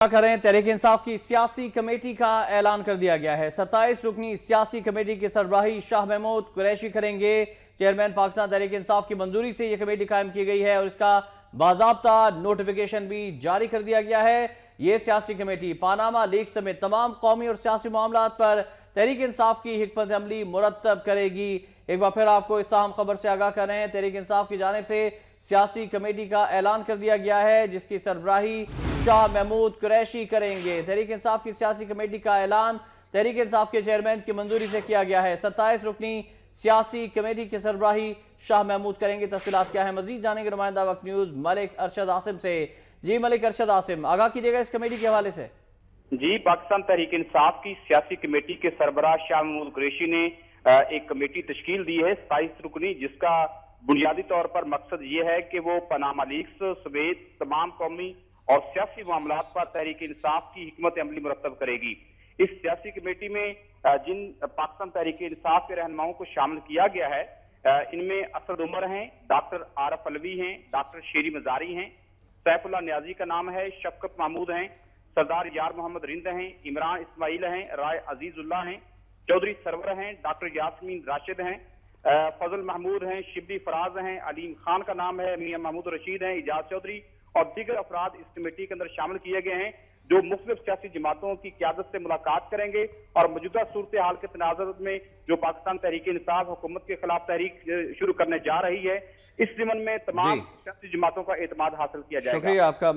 करें तहरीक इंसाफ की सियासी कमेटी का ऐलान कर दिया गया है। 27 रुकनी सियासी कमेटी की सरबराही शाह महमूद कुरैशी करेंगे। चेयरमैन पाकिस्तान तहरीक इंसाफ की मंजूरी से यह कमेटी कायम की गई है और इसका बाज़ाब्ता नोटिफिकेशन भी जारी कर दिया गया है। यह सियासी कमेटी पानामा लीक समेत तमाम कौमी और सियासी मामलात पर तहरीक इंसाफ की हिकमत अमली मुरतब करेगी। एक बार फिर आपको इस अहम खबर से आगाह कर रहे हैं। तहरीक इंसाफ की जानिब से सियासी कमेटी का ऐलान कर दिया गया है जिसकी सरबराही शाह महमूद कुरैशी करेंगे। तहरीक इंसाफ की सियासी कमेटी का ऐलान तहरीक इंसाफ के चेयरमैन की मंजूरी से किया गया है। 27 रुकनी सियासी कमेटी की सरबराही शाह महमूद करेंगे। तफसीलात क्या है मजीद जानेंगे नुमाइंदा वक्त न्यूज मलिक अरशद आसिम से। जी मलिक अरशद आसिम, आगाह कीजिएगा इस कमेटी के हवाले से। जी, पाकिस्तान तहरीक इंसाफ की सियासी कमेटी के सरबराह शाह महमूद कुरैशी ने एक कमेटी तश्कील दी है 27 रुकनी, जिसका बुनियादी तौर पर मकसद ये है कि वो पनामा लीक्स समेत तमाम कौमी और सियासी मामलात पर तहरीक इंसाफ की हिकमत अमली मुरतब करेगी। इस सियासी कमेटी में जिन पाकिस्तान तहरीक इंसाफ के रहनुमाओं को शामिल किया गया है, इनमें असद उमर हैं, डॉक्टर आरफ अलवी हैं, डॉक्टर शेरी मजारी हैं, सैफुल्लाह न्याजी का नाम है, शफकत महमूद हैं, सरदार यार मोहम्मद रिंद हैं, इमरान इस्माइल हैं, राय अजीजुल्लाह हैं, चौधरी सरवर हैं, डॉक्टर यास्मीन राशिद हैं, फजल महमूद हैं, शिबली फराज हैं, अलीम खान का नाम है, मियां महमूद रशीद हैं, इजाज चौधरी और दीगर अफराद इस कमेटी के अंदर शामिल किए गए हैं, जो मुख्तलिफ सियासी जमातों की क़यादत से मुलाकात करेंगे और मौजूदा सूरत हाल के तनाज़ुर में जो पाकिस्तान तहरीक इंसाफ हुकूमत के खिलाफ तहरीक शुरू करने जा रही है, इस ज़िमन में तमाम सियासी जमातों का एतमाद हासिल किया जाएगा। शुक्रिया आपका।